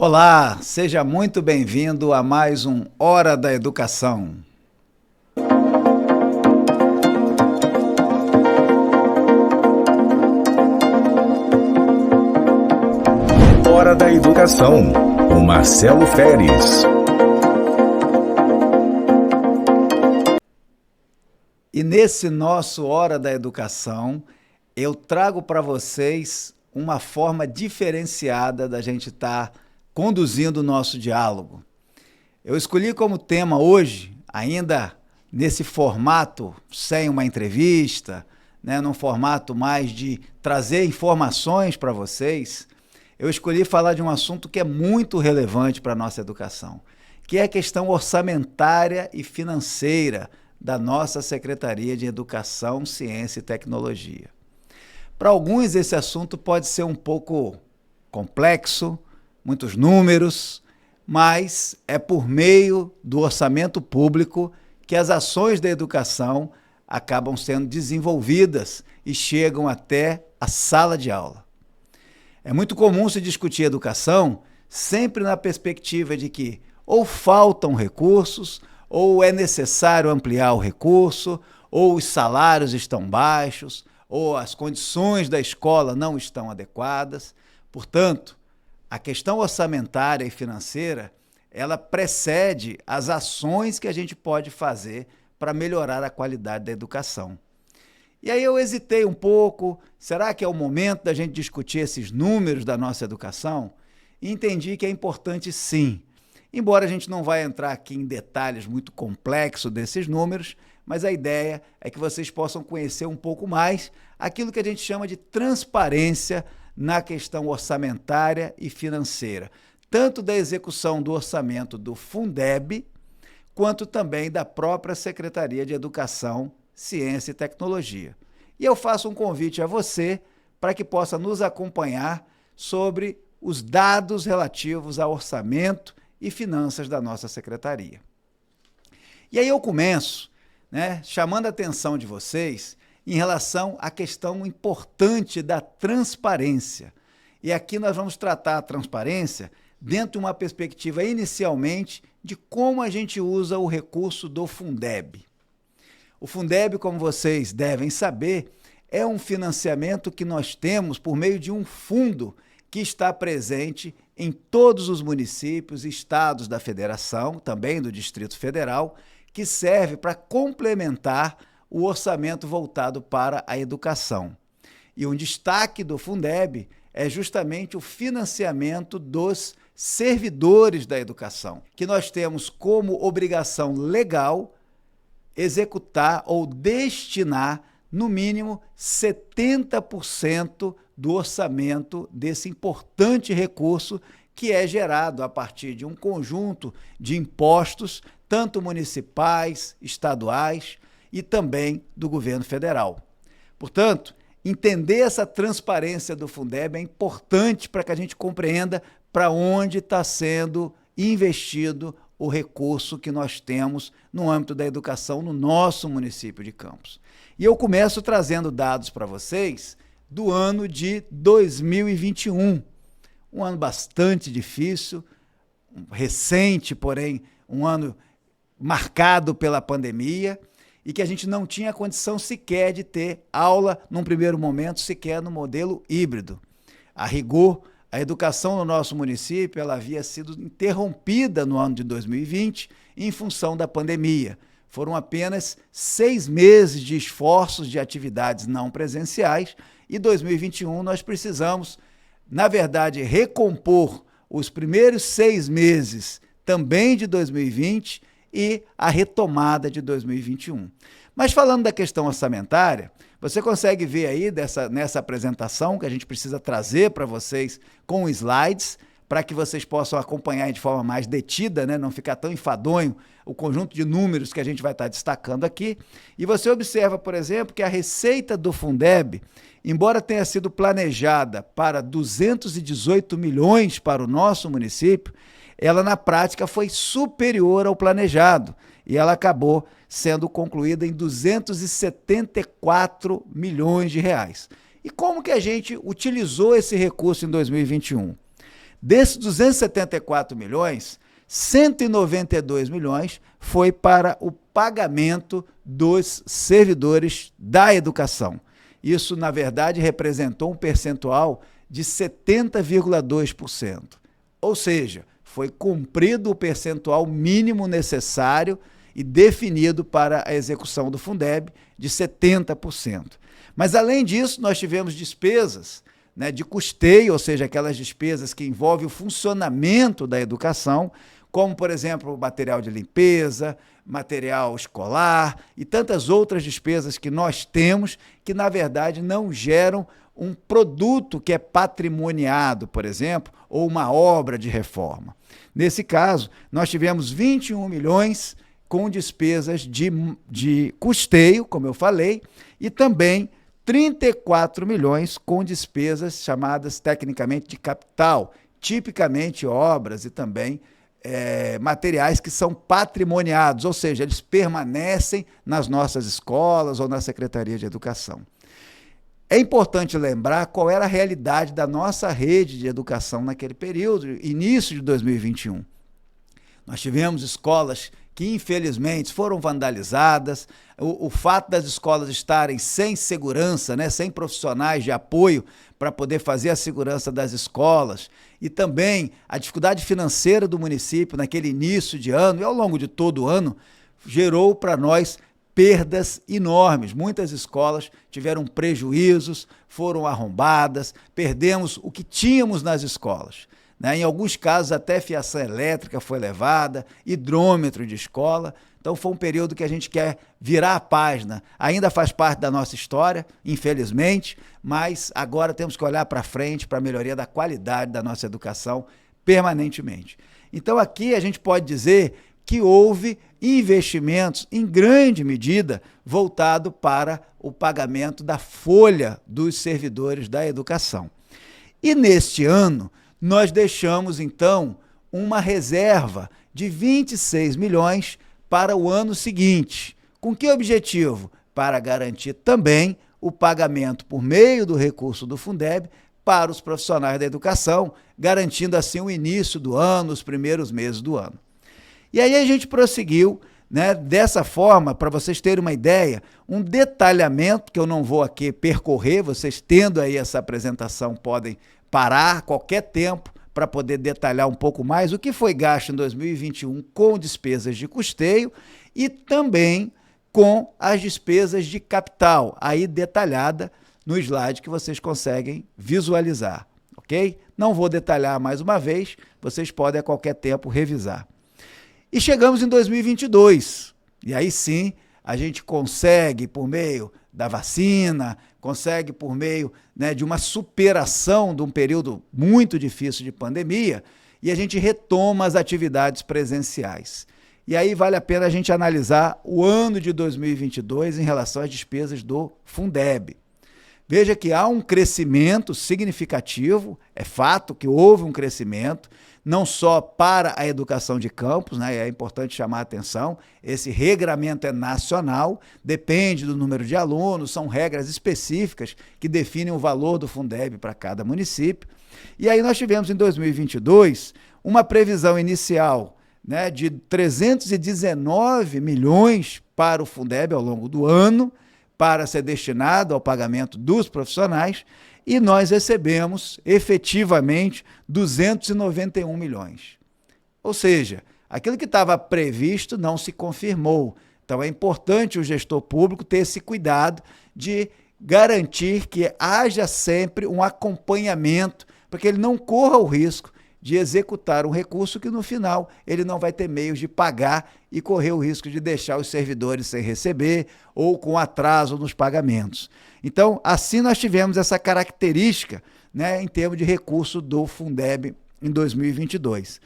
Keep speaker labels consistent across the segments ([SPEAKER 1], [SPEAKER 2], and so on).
[SPEAKER 1] Olá, seja muito bem-vindo a mais um Hora da Educação.
[SPEAKER 2] Hora da Educação, com Marcelo Feres.
[SPEAKER 1] E nesse nosso Hora da Educação, eu trago para vocês uma forma diferenciada da gente estar conduzindo o nosso diálogo. Eu escolhi como tema hoje, ainda nesse formato sem uma entrevista, num formato mais de trazer informações para vocês, eu escolhi falar de um assunto que é muito relevante para a nossa educação, que é a questão orçamentária e financeira da nossa Secretaria de Educação, Ciência e Tecnologia. Para alguns, esse assunto pode ser um pouco complexo, muitos números, mas é por meio do orçamento público que as ações da educação acabam sendo desenvolvidas e chegam até a sala de aula. É muito comum se discutir educação sempre na perspectiva de que ou faltam recursos, ou é necessário ampliar o recurso, ou os salários estão baixos, ou as condições da escola não estão adequadas. Portanto, a questão orçamentária e financeira, ela precede as ações que a gente pode fazer para melhorar a qualidade da educação. E aí eu hesitei um pouco, será que é o momento da gente discutir esses números da nossa educação? E entendi que é importante sim. Embora a gente não vai entrar aqui em detalhes muito complexos desses números, mas a ideia é que vocês possam conhecer um pouco mais aquilo que a gente chama de transparência na questão orçamentária e financeira, tanto da execução do orçamento do Fundeb, quanto também da própria Secretaria de Educação, Ciência e Tecnologia. E eu faço um convite a você para que possa nos acompanhar sobre os dados relativos ao orçamento e finanças da nossa secretaria. E aí eu começo, chamando a atenção de vocês em relação à questão importante da transparência. E aqui nós vamos tratar a transparência dentro de uma perspectiva inicialmente de como a gente usa o recurso do Fundeb. O Fundeb, como vocês devem saber, é um financiamento que nós temos por meio de um fundo que está presente em todos os municípios e estados da federação, também do Distrito Federal, que serve para complementar o orçamento voltado para a educação. E um destaque do Fundeb é justamente o financiamento dos servidores da educação, que nós temos como obrigação legal executar ou destinar, no mínimo, 70% do orçamento desse importante recurso que é gerado a partir de um conjunto de impostos, tanto municipais, estaduais e também do governo federal. Portanto, entender essa transparência do Fundeb é importante para que a gente compreenda para onde está sendo investido o recurso que nós temos no âmbito da educação no nosso município de Campos. E eu começo trazendo dados para vocês do ano de 2021, um ano bastante difícil, recente, porém um ano marcado pela pandemia, e que a gente não tinha condição sequer de ter aula, num primeiro momento, sequer no modelo híbrido. A rigor, a educação no nosso município ela havia sido interrompida no ano de 2020 em função da pandemia. Foram apenas 6 meses de esforços de atividades não presenciais e 2021 nós precisamos, na verdade, recompor os primeiros 6 meses também de 2020 e a retomada de 2021. Mas falando da questão orçamentária, você consegue ver aí nessa apresentação que a gente precisa trazer para vocês com slides, para que vocês possam acompanhar de forma mais detida, não ficar tão enfadonho o conjunto de números que a gente vai estar destacando aqui. E você observa, por exemplo, que a receita do Fundeb, embora tenha sido planejada para 218 milhões para o nosso município, ela na prática foi superior ao planejado e ela acabou sendo concluída em 274 milhões de reais. E como que a gente utilizou esse recurso em 2021? Desses 274 milhões, 192 milhões foi para o pagamento dos servidores da educação. Isso, na verdade, representou um percentual de 70,2%. Ou seja, foi cumprido o percentual mínimo necessário e definido para a execução do Fundeb de 70%. Mas, além disso, nós tivemos despesas, né, de custeio, ou seja, aquelas despesas que envolvem o funcionamento da educação, como, por exemplo, material de limpeza, material escolar e tantas outras despesas que nós temos que, na verdade, não geram um produto que é patrimoniado, por exemplo, ou uma obra de reforma. Nesse caso, nós tivemos 21 milhões com despesas de custeio, como eu falei, e também 34 milhões com despesas chamadas tecnicamente de capital, tipicamente obras e também materiais que são patrimoniados, ou seja, eles permanecem nas nossas escolas ou na Secretaria de Educação. É importante lembrar qual era a realidade da nossa rede de educação naquele período, início de 2021. Nós tivemos escolas que, infelizmente, foram vandalizadas, o fato das escolas estarem sem segurança, né, sem profissionais de apoio para poder fazer a segurança das escolas, e também a dificuldade financeira do município naquele início de ano e ao longo de todo o ano, gerou para nós perdas enormes. Muitas escolas tiveram prejuízos, foram arrombadas, perdemos o que tínhamos nas escolas. Em alguns casos, até fiação elétrica foi levada, hidrômetro de escola. Então, foi um período que a gente quer virar a página. Ainda faz parte da nossa história, infelizmente, mas agora temos que olhar para frente para a melhoria da qualidade da nossa educação permanentemente. Então, aqui a gente pode dizer que houve investimentos, em grande medida, voltado para o pagamento da folha dos servidores da educação. E neste ano, nós deixamos, então, uma reserva de 26 milhões para o ano seguinte. Com que objetivo? Para garantir também o pagamento por meio do recurso do Fundeb para os profissionais da educação, garantindo assim o início do ano, os primeiros meses do ano. E aí a gente prosseguiu, né, dessa forma, para vocês terem uma ideia, um detalhamento que eu não vou aqui percorrer, vocês tendo aí essa apresentação podem parar a qualquer tempo para poder detalhar um pouco mais o que foi gasto em 2021 com despesas de custeio e também com as despesas de capital, aí detalhada no slide que vocês conseguem visualizar, ok? Não vou detalhar mais uma vez, vocês podem a qualquer tempo revisar. E chegamos em 2022, e aí sim a gente consegue, por meio da vacina, consegue por meio, né, de uma superação de um período muito difícil de pandemia, e a gente retoma as atividades presenciais. E aí vale a pena a gente analisar o ano de 2022 em relação às despesas do Fundeb. Veja que há um crescimento significativo, é fato que houve um crescimento, não só para a educação de campus, né, é importante chamar a atenção, esse regramento é nacional, depende do número de alunos, são regras específicas que definem o valor do Fundeb para cada município. E aí nós tivemos em 2022 uma previsão inicial, né, de 319 milhões para o Fundeb ao longo do ano, para ser destinado ao pagamento dos profissionais, e nós recebemos efetivamente 291 milhões. Ou seja, aquilo que estava previsto não se confirmou. Então é importante o gestor público ter esse cuidado de garantir que haja sempre um acompanhamento, para que ele não corra o risco de executar um recurso que no final ele não vai ter meios de pagar e correr o risco de deixar os servidores sem receber ou com atraso nos pagamentos. Então, assim nós tivemos essa característica, né, em termos de recurso do Fundeb em 2022.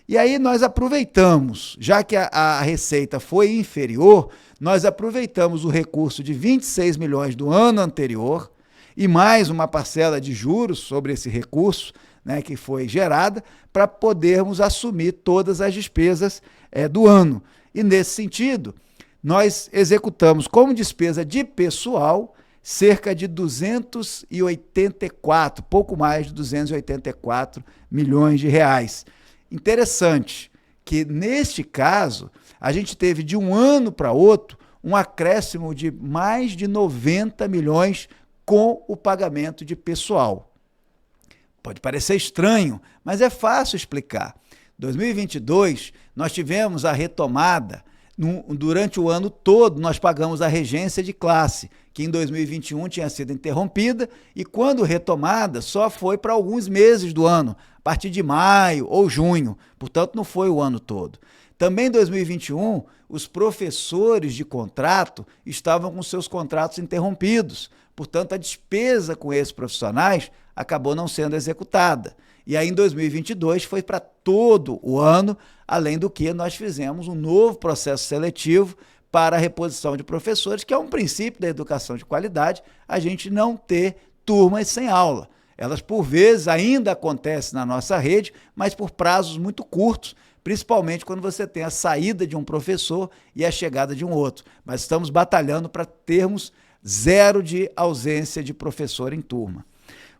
[SPEAKER 1] E aí nós aproveitamos, já que a receita foi inferior, nós aproveitamos o recurso de 26 milhões do ano anterior e mais uma parcela de juros sobre esse recurso, né, que foi gerada, para podermos assumir todas as despesas do ano. E nesse sentido, nós executamos como despesa de pessoal cerca de 284, pouco mais de 284 milhões de reais. Interessante que, neste caso, a gente teve de um ano para outro um acréscimo de mais de 90 milhões com o pagamento de pessoal. Pode parecer estranho, mas é fácil explicar. Em 2022, nós tivemos a retomada. Durante o ano todo, nós pagamos a regência de classe, que em 2021 tinha sido interrompida, e quando retomada, só foi para alguns meses do ano, a partir de maio ou junho, portanto não foi o ano todo. Também em 2021, os professores de contrato estavam com seus contratos interrompidos, portanto a despesa com esses profissionais acabou não sendo executada. E aí em 2022 foi para todo o ano, além do que nós fizemos um novo processo seletivo para a reposição de professores, que é um princípio da educação de qualidade, a gente não ter turmas sem aula. Elas, por vezes, ainda acontecem na nossa rede, mas por prazos muito curtos, principalmente quando você tem a saída de um professor e a chegada de um outro. Mas estamos batalhando para termos zero de ausência de professor em turma.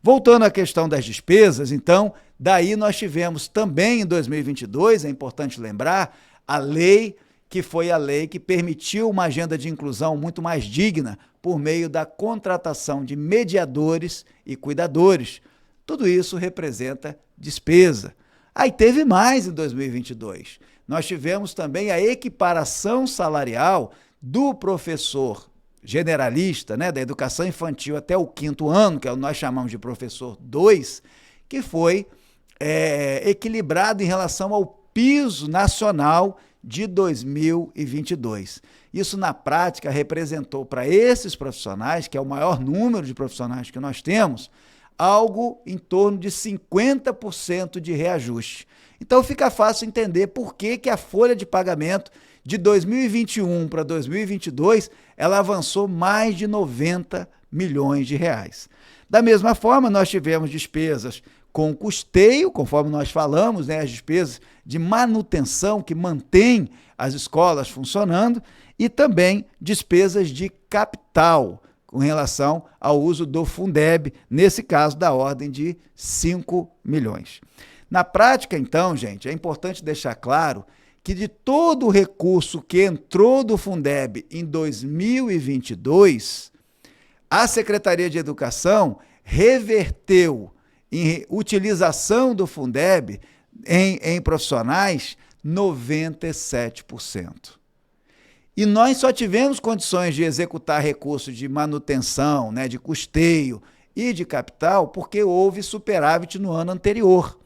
[SPEAKER 1] Voltando à questão das despesas, então, daí nós tivemos também em 2022, é importante lembrar, a lei que foi a lei que permitiu uma agenda de inclusão muito mais digna por meio da contratação de mediadores e cuidadores. Tudo isso representa despesa. Aí teve mais em 2022. Nós tivemos também a equiparação salarial do professor generalista, né, da educação infantil até o 5º ano, que nós chamamos de professor 2, que foi equilibrado em relação ao piso nacional de 2022. Isso, na prática, representou para esses profissionais, que é o maior número de profissionais que nós temos, algo em torno de 50% de reajuste. Então fica fácil entender por que a folha de pagamento de 2021 para 2022, ela avançou mais de 90 milhões de reais. Da mesma forma, nós tivemos despesas com custeio, conforme nós falamos, né, as despesas de manutenção que mantém as escolas funcionando, e também despesas de capital, com relação ao uso do Fundeb, nesse caso da ordem de 5 milhões. Na prática, então, gente, é importante deixar claro que de todo o recurso que entrou do Fundeb em 2022, a Secretaria de Educação reverteu em utilização do Fundeb em profissionais 97%. E nós só tivemos condições de executar recursos de manutenção, né, de custeio e de capital porque houve superávit no ano anterior.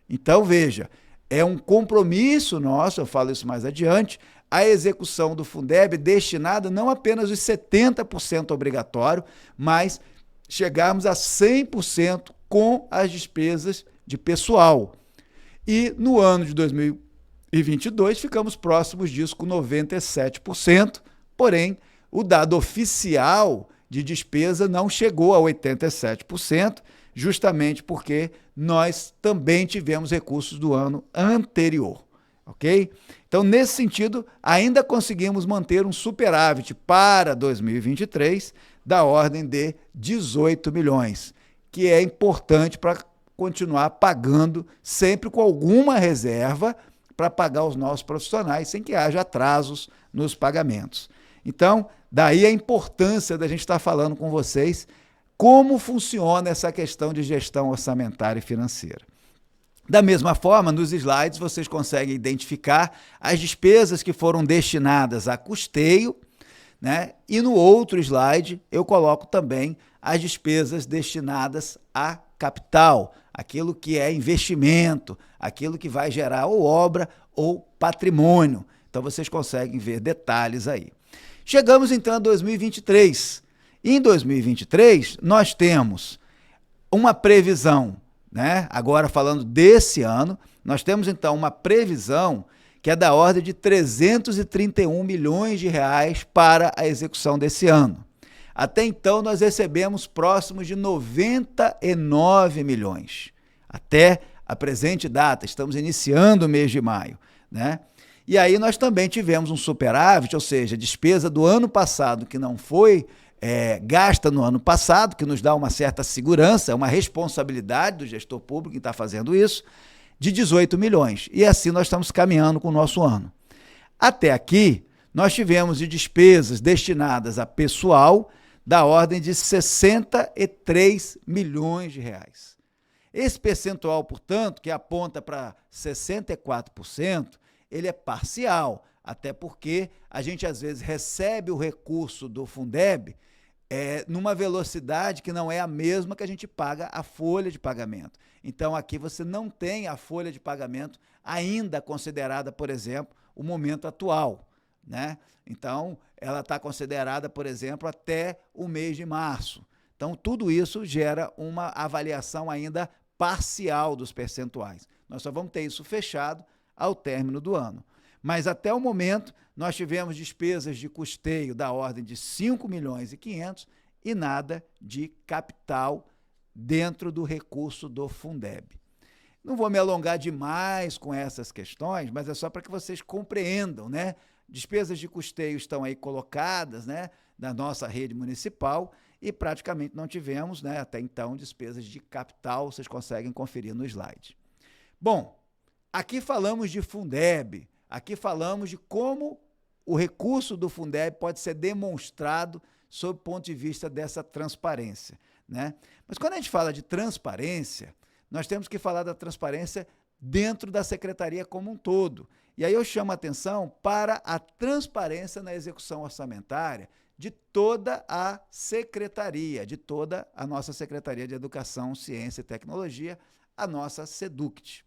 [SPEAKER 1] Então, veja, é um compromisso nosso, eu falo isso mais adiante, a execução do Fundeb destinada não apenas os 70% obrigatório, mas chegarmos a 100% com as despesas de pessoal. E no ano de 2022 ficamos próximos disso com 97%, porém o dado oficial de despesa não chegou a 87%, justamente porque nós também tivemos recursos do ano anterior, ok? Então, nesse sentido, ainda conseguimos manter um superávit para 2023 da ordem de 18 milhões, que é importante para continuar pagando sempre com alguma reserva para pagar os nossos profissionais sem que haja atrasos nos pagamentos. Então, daí a importância da gente estar falando com vocês como funciona essa questão de gestão orçamentária e financeira. Da mesma forma, nos slides vocês conseguem identificar as despesas que foram destinadas a custeio, né? E no outro slide eu coloco também as despesas destinadas a capital, aquilo que é investimento, aquilo que vai gerar ou obra ou patrimônio. Então vocês conseguem ver detalhes aí. Chegamos então a 2023. Em 2023, nós temos uma previsão, né? Agora falando desse ano, nós temos então uma previsão que é da ordem de 331 milhões de reais para a execução desse ano. Até então, nós recebemos próximos de 99 milhões. Até a presente data, estamos iniciando o mês de maio, né? E aí nós também tivemos um superávit, ou seja, a despesa do ano passado que não foi gasta no ano passado, que nos dá uma certa segurança, é uma responsabilidade do gestor público que está fazendo isso, de 18 milhões. E assim nós estamos caminhando com o nosso ano. Até aqui, nós tivemos de despesas destinadas a pessoal da ordem de 63 milhões de reais. Esse percentual, portanto, que aponta para 64%, ele é parcial, até porque a gente às vezes recebe o recurso do Fundeb numa velocidade que não é a mesma que a gente paga a folha de pagamento. Então, aqui você não tem a folha de pagamento ainda considerada, por exemplo, o momento atual, né? Então, ela está considerada, por exemplo, até o mês de março. Então, tudo isso gera uma avaliação ainda parcial dos percentuais. Nós só vamos ter isso fechado ao término do ano. Mas, até o momento, nós tivemos despesas de custeio da ordem de 5 milhões e 500 e nada de capital dentro do recurso do Fundeb. Não vou me alongar demais com essas questões, mas é só para que vocês compreendam, né? Despesas de custeio estão aí colocadas, né, na nossa rede municipal e praticamente não tivemos, né, até então, despesas de capital, vocês conseguem conferir no slide. Bom, aqui falamos de Fundeb, aqui falamos de como o recurso do Fundeb pode ser demonstrado sob o ponto de vista dessa transparência, né? Mas quando a gente fala de transparência, nós temos que falar da transparência dentro da secretaria como um todo. E aí eu chamo a atenção para a transparência na execução orçamentária de toda a secretaria, de toda a nossa Secretaria de Educação, Ciência e Tecnologia, a nossa SEDUCT.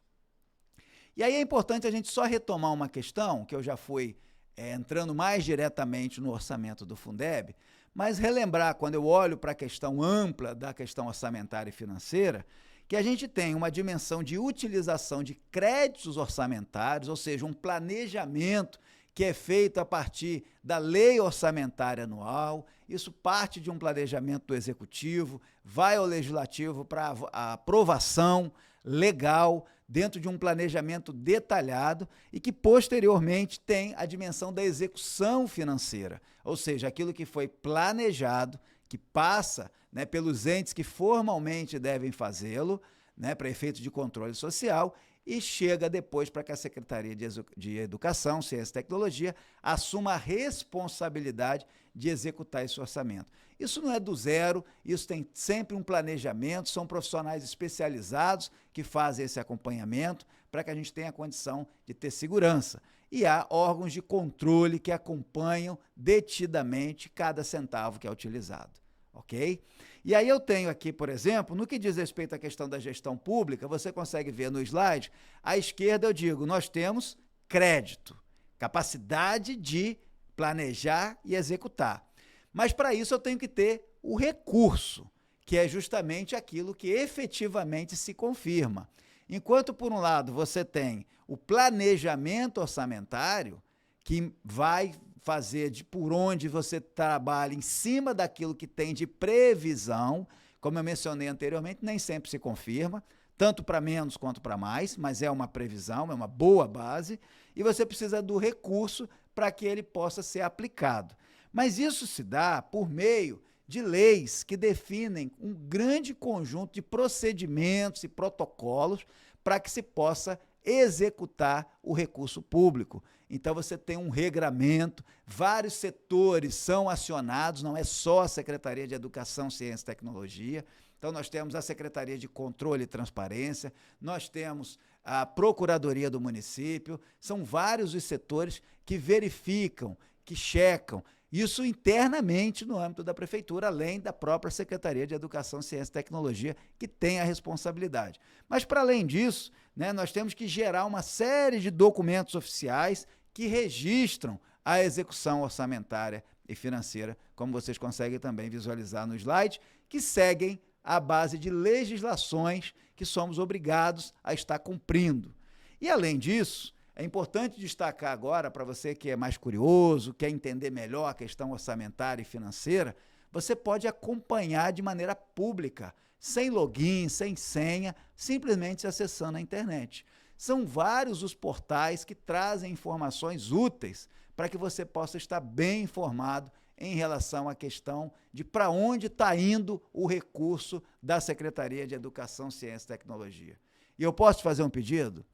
[SPEAKER 1] E aí é importante a gente só retomar uma questão, que eu já fui entrando mais diretamente no orçamento do Fundeb, mas relembrar, quando eu olho para a questão ampla da questão orçamentária e financeira, que a gente tem uma dimensão de utilização de créditos orçamentários, ou seja, um planejamento que é feito a partir da lei orçamentária anual, isso parte de um planejamento do executivo, vai ao legislativo para a aprovação legal, dentro de um planejamento detalhado e que posteriormente tem a dimensão da execução financeira, ou seja, aquilo que foi planejado, que passa, né, pelos entes que formalmente devem fazê-lo, né, para efeito de controle social, e chega depois para que a Secretaria de Educação, Ciência e Tecnologia assuma a responsabilidade de executar esse orçamento. Isso não é do zero, isso tem sempre um planejamento, são profissionais especializados que fazem esse acompanhamento para que a gente tenha a condição de ter segurança. E há órgãos de controle que acompanham detidamente cada centavo que é utilizado, ok? E aí eu tenho aqui, por exemplo, no que diz respeito à questão da gestão pública, você consegue ver no slide, à esquerda eu digo, nós temos crédito, capacidade de planejar e executar. Mas para isso eu tenho que ter o recurso, que é justamente aquilo que efetivamente se confirma. Enquanto, por um lado, você tem o planejamento orçamentário, que vai fazer de por onde você trabalha em cima daquilo que tem de previsão, como eu mencionei anteriormente, nem sempre se confirma, tanto para menos quanto para mais, mas é uma previsão, é uma boa base, e você precisa do recurso para que ele possa ser aplicado. Mas isso se dá por meio de leis que definem um grande conjunto de procedimentos e protocolos para que se possa executar o recurso público. Então, você tem um regramento, vários setores são acionados, não é só a Secretaria de Educação, Ciência e Tecnologia. Então, nós temos a Secretaria de Controle e Transparência, nós temos a Procuradoria do Município, são vários os setores que verificam, que checam, isso internamente no âmbito da Prefeitura, além da própria Secretaria de Educação, Ciência e Tecnologia, que tem a responsabilidade. Mas, para além disso, né, nós temos que gerar uma série de documentos oficiais que registram a execução orçamentária e financeira, como vocês conseguem também visualizar no slide, que seguem à base de legislações que somos obrigados a estar cumprindo. E, além disso, é importante destacar agora, para você que é mais curioso, quer entender melhor a questão orçamentária e financeira, você pode acompanhar de maneira pública, sem login, sem senha, simplesmente acessando a internet. São vários os portais que trazem informações úteis para que você possa estar bem informado em relação à questão de para onde está indo o recurso da Secretaria de Educação, Ciência e Tecnologia. E eu posso te fazer um pedido?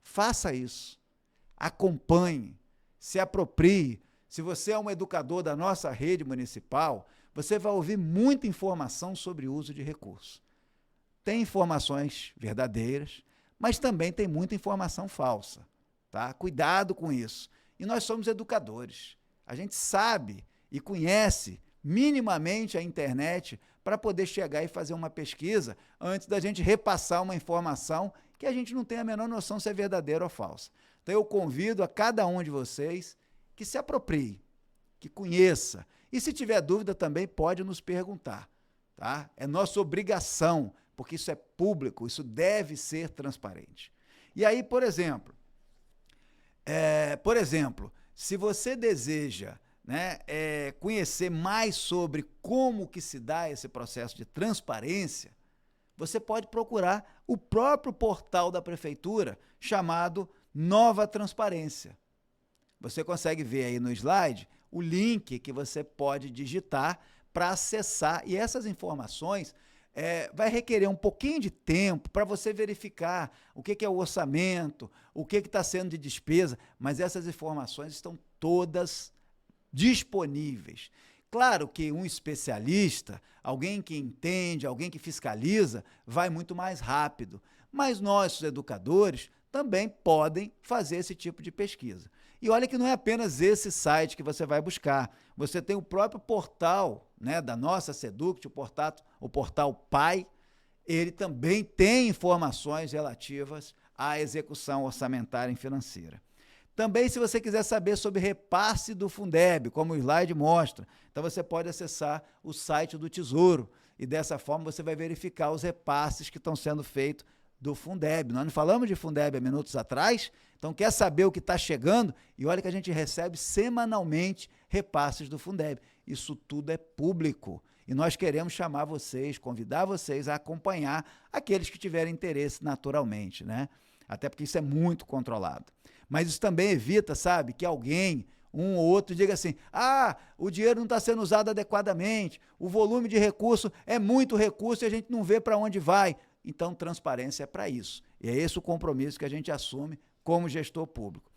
[SPEAKER 1] Faça isso. Acompanhe, se aproprie. Se você é um educador da nossa rede municipal, você vai ouvir muita informação sobre o uso de recursos. Tem informações verdadeiras, mas também tem muita informação falsa. Tá? Cuidado com isso. E nós somos educadores. A gente sabe e conhece minimamente a internet para poder chegar e fazer uma pesquisa antes da gente repassar uma informação que a gente não tem a menor noção se é verdadeira ou falsa. Então eu convido a cada um de vocês que se aproprie, que conheça. E se tiver dúvida também pode nos perguntar. Tá? É nossa obrigação, porque isso é público, isso deve ser transparente. E aí, por exemplo, se você deseja, né, conhecer mais sobre como que se dá esse processo de transparência, você pode procurar o próprio portal da prefeitura chamado Nova Transparência. Você consegue ver aí no slide o link que você pode digitar para acessar, e essas informações vai requerer um pouquinho de tempo para você verificar o que é o orçamento, o que está sendo de despesa, mas essas informações estão todas disponíveis. Claro que um especialista, alguém que entende, alguém que fiscaliza, vai muito mais rápido, mas nós, os educadores, também podem fazer esse tipo de pesquisa. E olha que não é apenas esse site que você vai buscar, você tem o próprio portal, né, da nossa Seduct, o portal PAI, ele também tem informações relativas à execução orçamentária e financeira. Também, se você quiser saber sobre repasse do Fundeb, como o slide mostra, então você pode acessar o site do Tesouro e dessa forma você vai verificar os repasses que estão sendo feitos do Fundeb. Nós não falamos de Fundeb há minutos atrás, então quer saber o que está chegando? E olha que a gente recebe semanalmente repasses do Fundeb. Isso tudo é público e nós queremos chamar vocês, convidar vocês a acompanhar aqueles que tiverem interesse naturalmente, né? Até porque isso é muito controlado. Mas isso também evita, sabe, que alguém, um ou outro, diga assim, o dinheiro não está sendo usado adequadamente, o volume de recurso é muito recurso e a gente não vê para onde vai. Então, transparência é para isso. E é esse o compromisso que a gente assume como gestor público.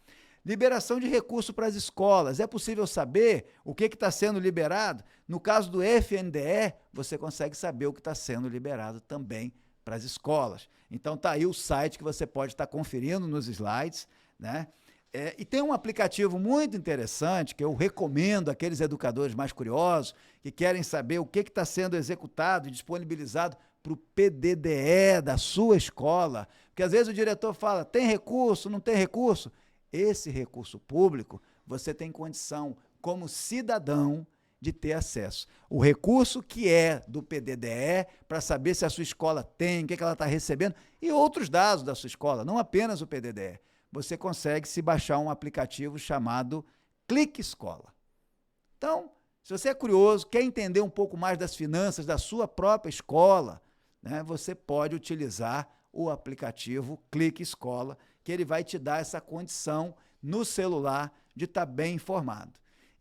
[SPEAKER 1] Liberação de recurso para as escolas. É possível saber o que está sendo liberado? No caso do FNDE, você consegue saber o que está sendo liberado também para as escolas. Então, está aí o site que você pode estar conferindo nos slides, né? E tem um aplicativo muito interessante que eu recomendo àqueles educadores mais curiosos que querem saber o que está sendo executado e disponibilizado para o PDDE da sua escola, porque às vezes o diretor fala, tem recurso, não tem recurso? Esse recurso público, você tem condição, como cidadão, de ter acesso. O recurso que é do PDDE, para saber se a sua escola tem, o que ela está recebendo, e outros dados da sua escola, não apenas o PDDE. Você consegue se baixar um aplicativo chamado Clique Escola. Então, se você é curioso, quer entender um pouco mais das finanças da sua própria escola, né, você pode utilizar o aplicativo Clique Escola, que ele vai te dar essa condição no celular de estar bem informado.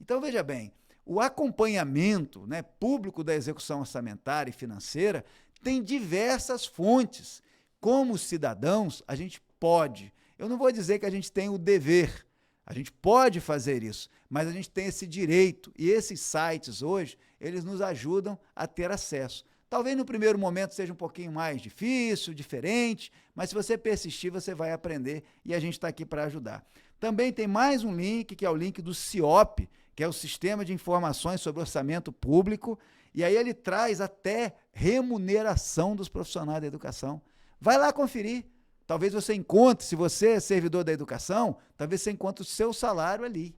[SPEAKER 1] Então, veja bem, o acompanhamento, né, público da execução orçamentária e financeira tem diversas fontes. Como cidadãos, a gente pode. Eu não vou dizer que a gente tem o dever, a gente pode fazer isso, mas a gente tem esse direito e esses sites hoje, eles nos ajudam a ter acesso. Talvez no primeiro momento seja um pouquinho mais difícil, diferente, mas se você persistir, você vai aprender e a gente está aqui para ajudar. Também tem mais um link, que é o link do CIOP, que é o Sistema de Informações sobre Orçamento Público, e aí ele traz até remuneração dos profissionais da educação. Vai lá conferir. Talvez você encontre, se você é servidor da educação, talvez você encontre o seu salário ali,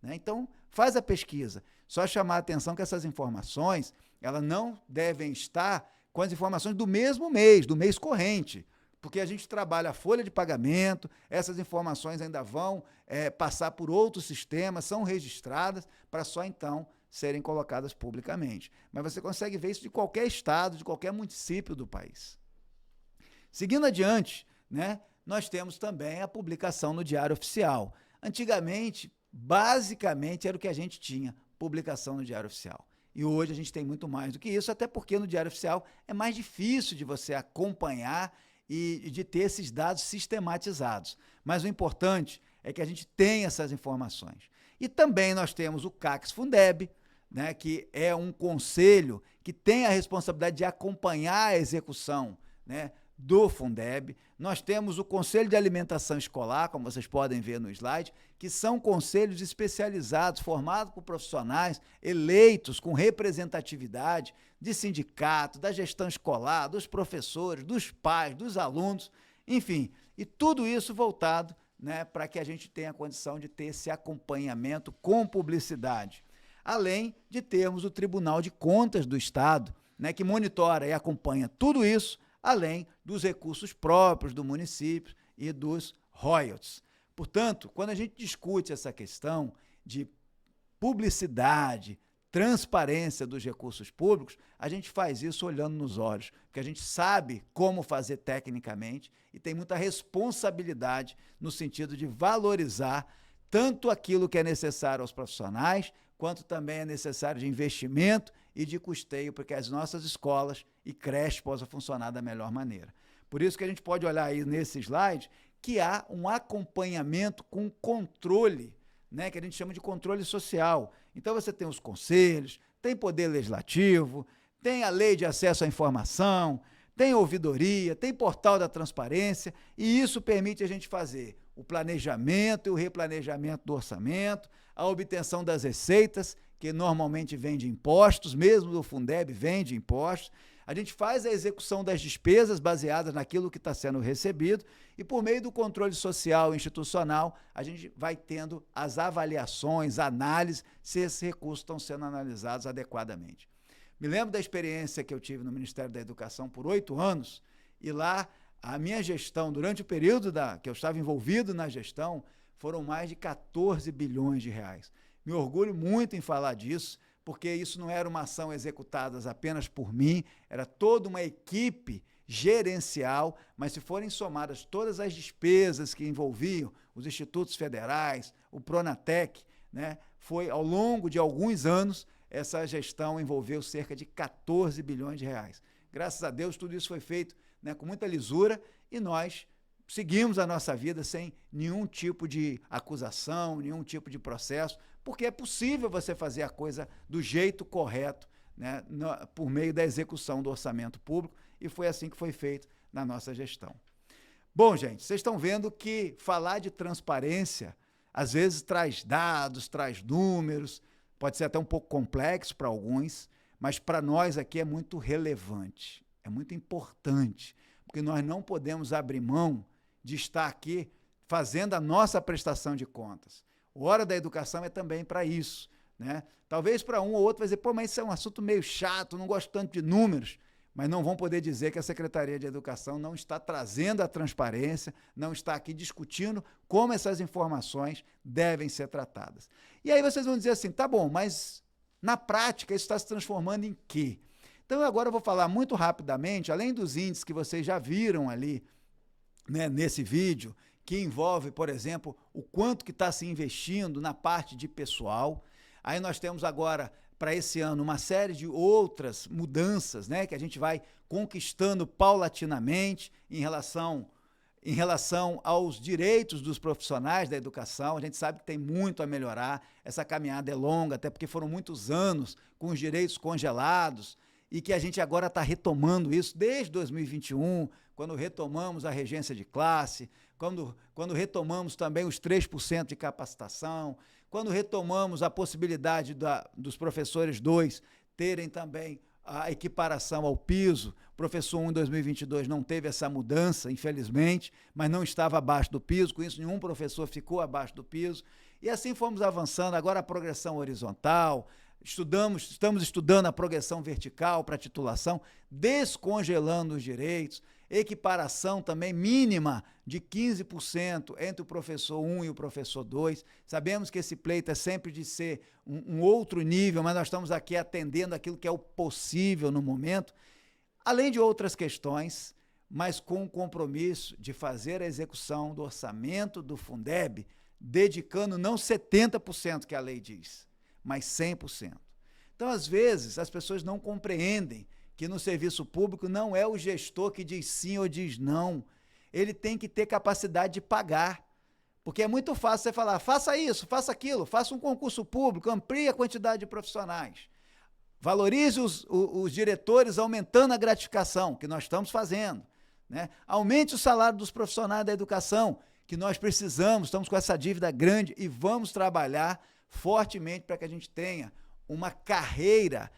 [SPEAKER 1] né? Então, faz a pesquisa. Só chamar a atenção que essas informações, elas não devem estar com as informações do mês corrente, porque a gente trabalha a folha de pagamento, essas informações ainda vão passar por outros sistemas, são registradas para só então serem colocadas publicamente. Mas você consegue ver isso de qualquer estado, de qualquer município do país. Seguindo adiante, né, nós temos também a publicação no Diário Oficial. Antigamente, basicamente, era o que a gente tinha, publicação no Diário Oficial. E hoje a gente tem muito mais do que isso, até porque no Diário Oficial é mais difícil de você acompanhar e de ter esses dados sistematizados. Mas o importante é que a gente tenha essas informações. E também nós temos o CACS-Fundeb, né, que é um conselho que tem a responsabilidade de acompanhar a execução, né, do Fundeb. Nós temos o Conselho de Alimentação Escolar, como vocês podem ver no slide, que são conselhos especializados, formados por profissionais eleitos com representatividade de sindicato, da gestão escolar, dos professores, dos pais, dos alunos, enfim, e tudo isso voltado, né, para que a gente tenha a condição de ter esse acompanhamento com publicidade. Além de termos o Tribunal de Contas do Estado, né, que monitora e acompanha tudo isso, além dos recursos próprios do município e dos royalties. Portanto, quando a gente discute essa questão de publicidade, transparência dos recursos públicos, a gente faz isso olhando nos olhos, porque a gente sabe como fazer tecnicamente e tem muita responsabilidade no sentido de valorizar tanto aquilo que é necessário aos profissionais, quanto também é necessário de investimento e de custeio para que as nossas escolas e creches possam funcionar da melhor maneira. Por isso que a gente pode olhar aí nesse slide que há um acompanhamento com controle, né, que a gente chama de controle social. Então você tem os conselhos, tem poder legislativo, tem a lei de acesso à informação, tem ouvidoria, tem portal da transparência, e isso permite a gente fazer o planejamento e o replanejamento do orçamento, a obtenção das receitas, que normalmente vem de impostos, mesmo o Fundeb vem de impostos. A gente faz a execução das despesas baseadas naquilo que está sendo recebido e, por meio do controle social e institucional, a gente vai tendo as avaliações, análises, se esses recursos estão sendo analisados adequadamente. Me lembro da experiência que eu tive no Ministério da Educação por 8 anos, e lá a minha gestão, durante o período que eu estava envolvido na gestão, foram mais de 14 bilhões de reais. Me orgulho muito em falar disso, porque isso não era uma ação executada apenas por mim, era toda uma equipe gerencial, mas se forem somadas todas as despesas que envolviam os institutos federais, o Pronatec, né, foi ao longo de alguns anos, essa gestão envolveu cerca de 14 bilhões de reais. Graças a Deus, tudo isso foi feito, né, com muita lisura, e nós seguimos a nossa vida sem nenhum tipo de acusação, nenhum tipo de processo, porque é possível você fazer a coisa do jeito correto, né, por meio da execução do orçamento público, e foi assim que foi feito na nossa gestão. Bom, gente, vocês estão vendo que falar de transparência, às vezes traz dados, traz números, pode ser até um pouco complexo para alguns, mas para nós aqui é muito relevante, é muito importante, porque nós não podemos abrir mão de estar aqui fazendo a nossa prestação de contas. O Hora da Educação é também para isso, né? Talvez para um ou outro vai dizer, pô, mas isso é um assunto meio chato, não gosto tanto de números, mas não vão poder dizer que a Secretaria de Educação não está trazendo a transparência, não está aqui discutindo como essas informações devem ser tratadas. E aí vocês vão dizer assim, tá bom, mas na prática isso está se transformando em quê? Então agora eu vou falar muito rapidamente, além dos índices que vocês já viram ali, né, nesse vídeo, que envolve, por exemplo, o quanto que está se investindo na parte de pessoal. Aí nós temos agora, para esse ano, uma série de outras mudanças, né, que a gente vai conquistando paulatinamente em relação aos direitos dos profissionais da educação. A gente sabe que tem muito a melhorar, essa caminhada é longa, até porque foram muitos anos com os direitos congelados, e que a gente agora está retomando isso desde 2021, quando retomamos a regência de classe, quando retomamos também os 3% de capacitação, quando retomamos a possibilidade dos professores 2 terem também a equiparação ao piso. O professor 1 em 2022 não teve essa mudança, infelizmente, mas não estava abaixo do piso, com isso nenhum professor ficou abaixo do piso, e assim fomos avançando. Agora a progressão horizontal, estamos estudando a progressão vertical para titulação, descongelando os direitos, equiparação também mínima de 15% entre o professor 1 e o professor 2. Sabemos que esse pleito é sempre de ser um outro nível, mas nós estamos aqui atendendo aquilo que é o possível no momento, além de outras questões, mas com o compromisso de fazer a execução do orçamento do Fundeb, dedicando não 70% que a lei diz, mas 100%. Então, às vezes, as pessoas não compreendem que no serviço público não é o gestor que diz sim ou diz não. Ele tem que ter capacidade de pagar. Porque é muito fácil você falar, faça isso, faça aquilo, faça um concurso público, amplie a quantidade de profissionais. Valorize os diretores aumentando a gratificação, que nós estamos fazendo. Né? Aumente o salário dos profissionais da educação, que nós precisamos, estamos com essa dívida grande e vamos trabalhar fortemente para que a gente tenha uma carreira,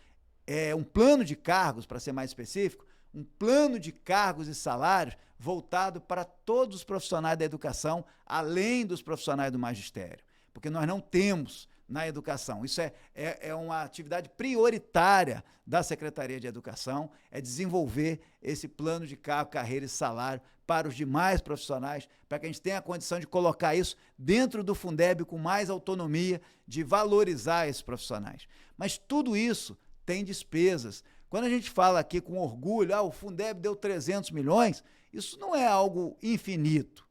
[SPEAKER 1] um plano de cargos, para ser mais específico, um plano de cargos e salários voltado para todos os profissionais da educação, além dos profissionais do magistério. Porque nós não temos na educação. Isso é uma atividade prioritária da Secretaria de Educação, é desenvolver esse plano de cargo, carreira e salário para os demais profissionais, para que a gente tenha a condição de colocar isso dentro do Fundeb com mais autonomia, de valorizar esses profissionais. Mas tudo isso tem despesas. Quando a gente fala aqui com orgulho, o Fundeb deu 300 milhões, isso não é algo infinito.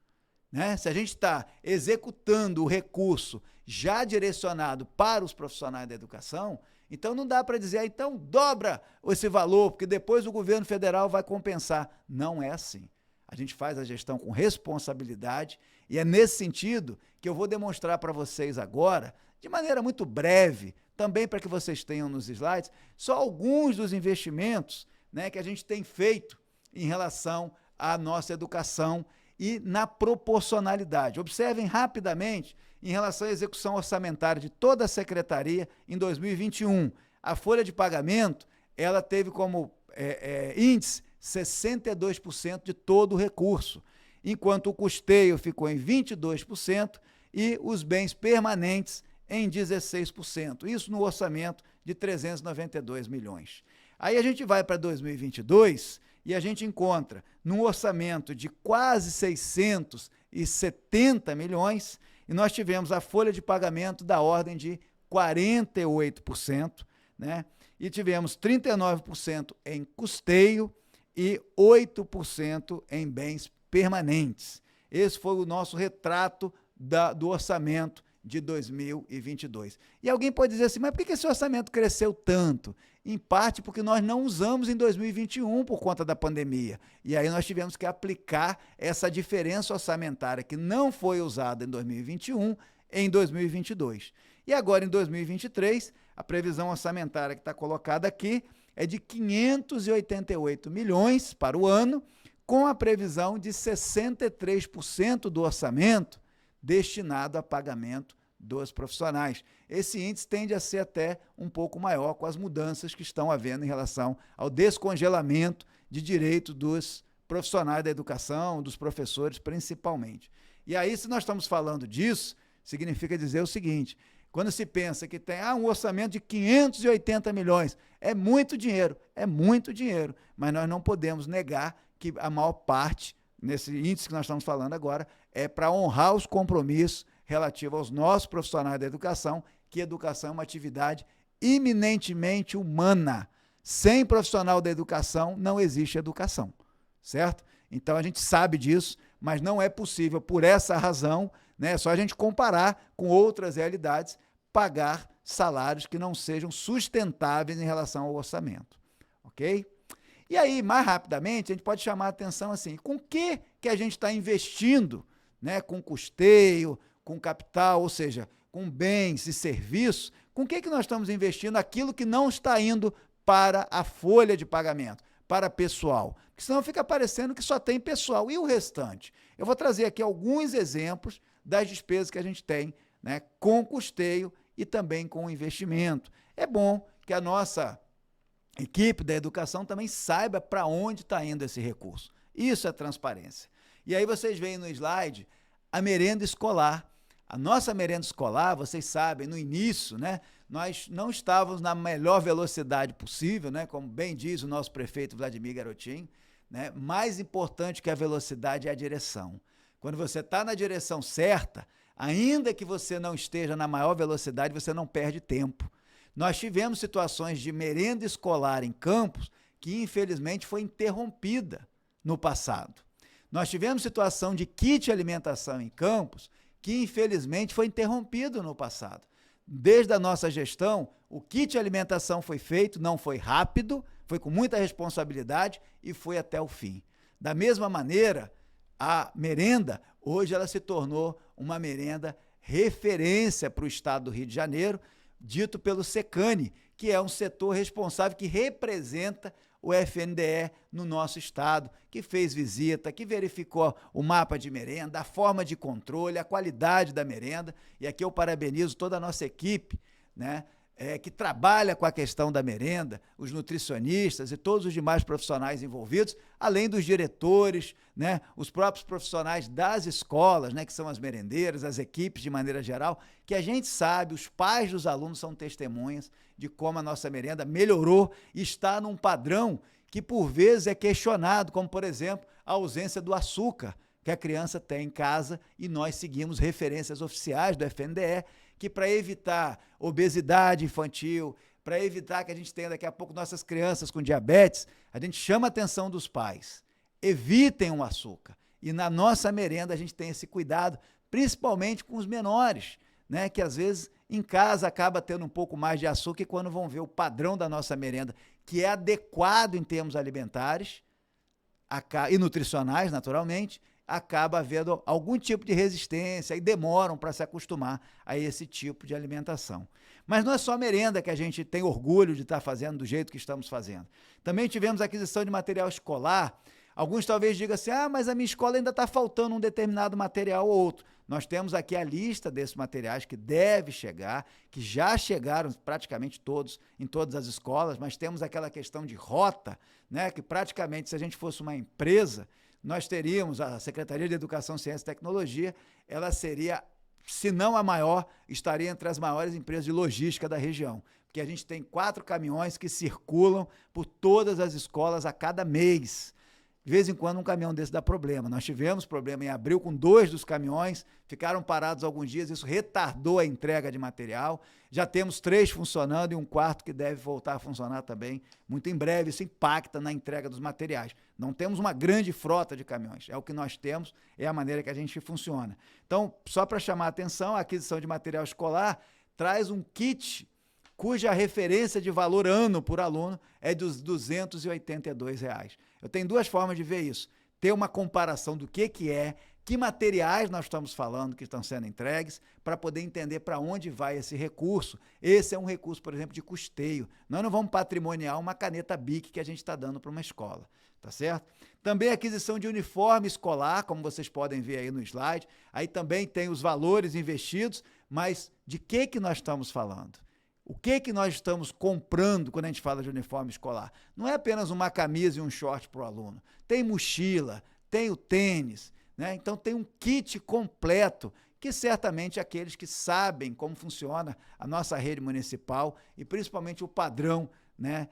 [SPEAKER 1] Né? Se a gente está executando o recurso já direcionado para os profissionais da educação, então não dá para dizer, então dobra esse valor, porque depois o governo federal vai compensar. Não é assim. A gente faz a gestão com responsabilidade e é nesse sentido que eu vou demonstrar para vocês agora, de maneira muito breve, também para que vocês tenham nos slides, só alguns dos investimentos, né, que a gente tem feito em relação à nossa educação e na proporcionalidade. Observem rapidamente em relação à execução orçamentária de toda a secretaria em 2021. A folha de pagamento, ela teve como índice 62% de todo o recurso, enquanto o custeio ficou em 22% e os bens permanentes em 16%. Isso no orçamento de 392 milhões. Aí a gente vai para 2022 e a gente encontra num orçamento de quase 670 milhões e nós tivemos a folha de pagamento da ordem de 48%, né? E tivemos 39% em custeio e 8% em bens permanentes. Esse foi o nosso retrato do orçamento de 2022. E alguém pode dizer assim, mas por que esse orçamento cresceu tanto? Em parte porque nós não usamos em 2021 por conta da pandemia. E aí nós tivemos que aplicar essa diferença orçamentária que não foi usada em 2021 em 2022. E agora em 2023, a previsão orçamentária que está colocada aqui é de 588 milhões para o ano, com a previsão de 63% do orçamento destinado a pagamento dos profissionais. Esse índice tende a ser até um pouco maior com as mudanças que estão havendo em relação ao descongelamento de direito dos profissionais da educação, dos professores principalmente. E aí, se nós estamos falando disso, significa dizer o seguinte, quando se pensa que tem um orçamento de 580 milhões, é muito dinheiro, mas nós não podemos negar que a maior parte, nesse índice que nós estamos falando agora, é para honrar os compromissos relativos aos nossos profissionais da educação, que educação é uma atividade eminentemente humana. Sem profissional da educação, não existe educação, certo? Então, a gente sabe disso, mas não é possível, por essa razão, né, é só a gente comparar com outras realidades, pagar salários que não sejam sustentáveis em relação ao orçamento, ok? E aí, mais rapidamente, a gente pode chamar a atenção assim, com que a gente está investindo, né, com custeio, com capital, ou seja, com bens e serviços, com que nós estamos investindo aquilo que não está indo para a folha de pagamento, para pessoal, porque senão fica parecendo que só tem pessoal, e o restante? Eu vou trazer aqui alguns exemplos das despesas que a gente tem, né, com custeio e também com investimento. É bom que a nossa equipe da educação também saiba para onde está indo esse recurso. Isso é transparência. E aí vocês veem no slide a merenda escolar. A nossa merenda escolar, vocês sabem, no início, né, nós não estávamos na melhor velocidade possível, né, como bem diz o nosso prefeito Vladimir Garotinho, né, mais importante que a velocidade é a direção. Quando você está na direção certa, ainda que você não esteja na maior velocidade, você não perde tempo. Nós tivemos situações de merenda escolar em campos que, infelizmente, foi interrompida no passado. Nós tivemos situação de kit alimentação em campos que, infelizmente, foi interrompido no passado. desde a nossa gestão, o kit alimentação foi feito, não foi rápido, foi com muita responsabilidade e foi até o fim. Da mesma maneira, a merenda, hoje ela se tornou uma merenda referência para o estado do Rio de Janeiro, dito pelo Secane, que é um setor responsável que representa o FNDE no nosso estado, que fez visita, que verificou o mapa de merenda, a forma de controle, a qualidade da merenda, e aqui eu parabenizo toda a nossa equipe, né, que trabalha com a questão da merenda, os nutricionistas e todos os demais profissionais envolvidos, além dos diretores, né, os próprios profissionais das escolas, né, que são as merendeiras, as equipes de maneira geral, que a gente sabe, os pais dos alunos são testemunhas de como a nossa merenda melhorou e está num padrão que por vezes é questionado, como por exemplo a ausência do açúcar que a criança tem em casa, e nós seguimos referências oficiais do FNDE, que para evitar obesidade infantil, para evitar que a gente tenha daqui a pouco nossas crianças com diabetes, a gente chama a atenção dos pais, evitem o açúcar. E na nossa merenda a gente tem esse cuidado, principalmente com os menores, né, que às vezes em casa acaba tendo um pouco mais de açúcar, e quando vão ver o padrão da nossa merenda, que é adequado em termos alimentares e nutricionais, naturalmente, acaba havendo algum tipo de resistência e demoram para se acostumar a esse tipo de alimentação. Mas não é só a merenda que a gente tem orgulho de estar fazendo do jeito que estamos fazendo. Também tivemos aquisição de material escolar. Alguns talvez digam assim, mas a minha escola ainda está faltando um determinado material ou outro. Nós temos aqui a lista desses materiais que deve chegar, que já chegaram praticamente todos, em todas as escolas, mas temos aquela questão de rota, né, que praticamente se a gente fosse uma empresa, nós teríamos a Secretaria de Educação, Ciência e Tecnologia, ela seria, se não a maior, estaria entre as maiores empresas de logística da região, porque a gente tem 4 caminhões que circulam por todas as escolas a cada mês. De vez em quando um caminhão desse dá problema. Nós tivemos problema em abril com 2 dos caminhões, ficaram parados alguns dias, isso retardou a entrega de material. Já temos 3 funcionando e um 4º que deve voltar a funcionar também muito em breve. Isso impacta na entrega dos materiais. Não temos uma grande frota de caminhões, é o que nós temos, é a maneira que a gente funciona. Então, só para chamar a atenção, a aquisição de material escolar traz um kit cuja referência de valor ano por aluno é dos R$ 282. Eu tenho 2 formas de ver isso. Ter uma comparação do que é, que materiais nós estamos falando que estão sendo entregues, para poder entender para onde vai esse recurso. Esse é um recurso, por exemplo, de custeio. Nós não vamos patrimoniar uma caneta Bic que a gente está dando para uma escola, tá certo? Também a aquisição de uniforme escolar, como vocês podem ver aí no slide. Aí também tem os valores investidos, mas de que nós estamos falando? O que nós estamos comprando quando a gente fala de uniforme escolar? Não é apenas uma camisa e um short para o aluno. Tem mochila, tem o tênis, né? Então tem um kit completo que certamente aqueles que sabem como funciona a nossa rede municipal e principalmente o padrão, né,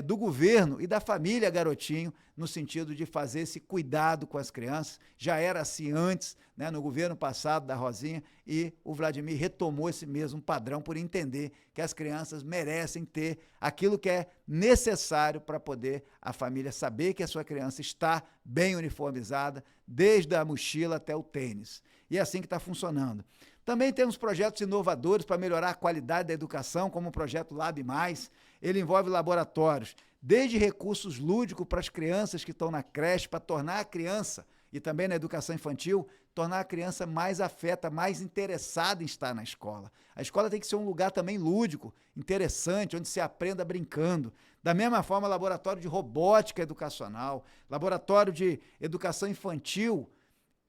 [SPEAKER 1] do governo e da família Garotinho, no sentido de fazer esse cuidado com as crianças. Já era assim antes, né, no governo passado da Rosinha, e o Vladimir retomou esse mesmo padrão por entender que as crianças merecem ter aquilo que é necessário para poder a família saber que a sua criança está bem uniformizada, desde a mochila até o tênis. E é assim que está funcionando. Também temos projetos inovadores para melhorar a qualidade da educação, como o projeto Lab+. Ele envolve laboratórios, desde recursos lúdicos para as crianças que estão na creche, para tornar a criança, e também na educação infantil, tornar a criança mais afeta, mais interessada em estar na escola. A escola tem que ser um lugar também lúdico, interessante, onde se aprenda brincando. Da mesma forma, laboratório de robótica educacional, laboratório de educação infantil,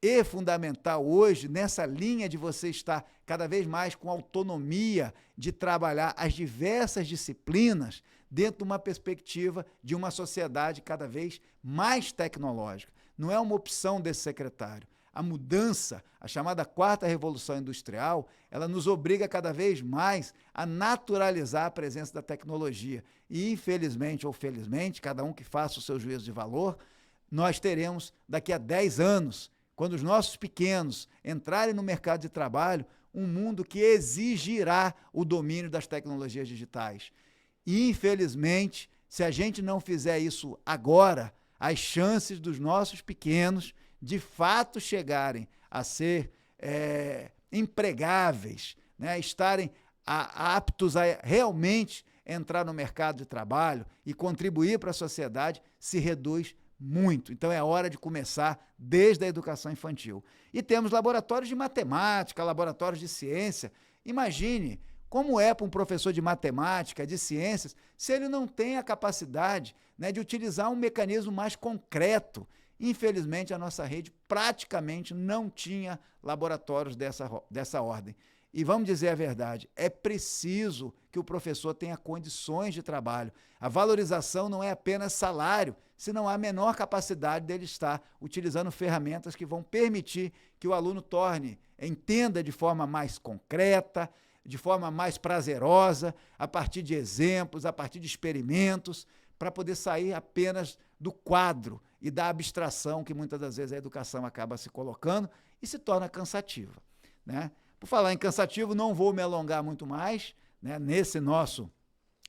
[SPEAKER 1] e fundamental hoje, nessa linha de você estar cada vez mais com autonomia de trabalhar as diversas disciplinas dentro de uma perspectiva de uma sociedade cada vez mais tecnológica. Não é uma opção desse secretário. A mudança, a chamada 4ª Revolução Industrial, ela nos obriga cada vez mais a naturalizar a presença da tecnologia. E, infelizmente ou felizmente, cada um que faça o seu juízo de valor, nós teremos daqui a 10 anos, quando os nossos pequenos entrarem no mercado de trabalho, um mundo que exigirá o domínio das tecnologias digitais. E, infelizmente, se a gente não fizer isso agora, as chances dos nossos pequenos de fato chegarem a ser empregáveis, né, estarem aptos a realmente entrar no mercado de trabalho e contribuir para a sociedade se reduz muito. Então é hora de começar desde a educação infantil. E temos laboratórios de matemática, laboratórios de ciência. Imagine como é para um professor de matemática, de ciências, se ele não tem a capacidade, né, de utilizar um mecanismo mais concreto. Infelizmente, a nossa rede praticamente não tinha laboratórios dessa ordem. E vamos dizer a verdade, é preciso que o professor tenha condições de trabalho. A valorização não é apenas salário, se não há a menor capacidade dele estar utilizando ferramentas que vão permitir que o aluno entenda de forma mais concreta, de forma mais prazerosa, a partir de exemplos, a partir de experimentos, para poder sair apenas do quadro e da abstração que muitas das vezes a educação acaba se colocando e se torna cansativa, né? Por falar em cansativo, não vou me alongar muito mais, né, nesse nosso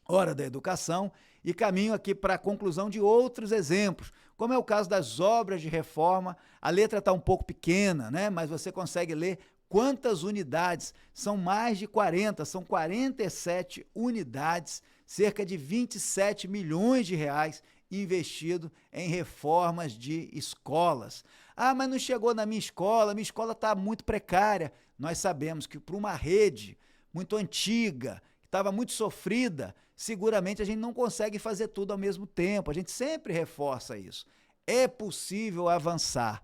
[SPEAKER 1] Hora da Educação e caminho aqui para a conclusão de outros exemplos, como é o caso das obras de reforma. A letra está um pouco pequena, né, mas você consegue ler quantas unidades. São mais de 40, são 47 unidades, cerca de 27 milhões de reais investido em reformas de escolas. Ah, mas não chegou na minha escola está muito precária. Nós sabemos que para uma rede muito antiga, que estava muito sofrida, seguramente a gente não consegue fazer tudo ao mesmo tempo. A gente sempre reforça isso. É possível avançar,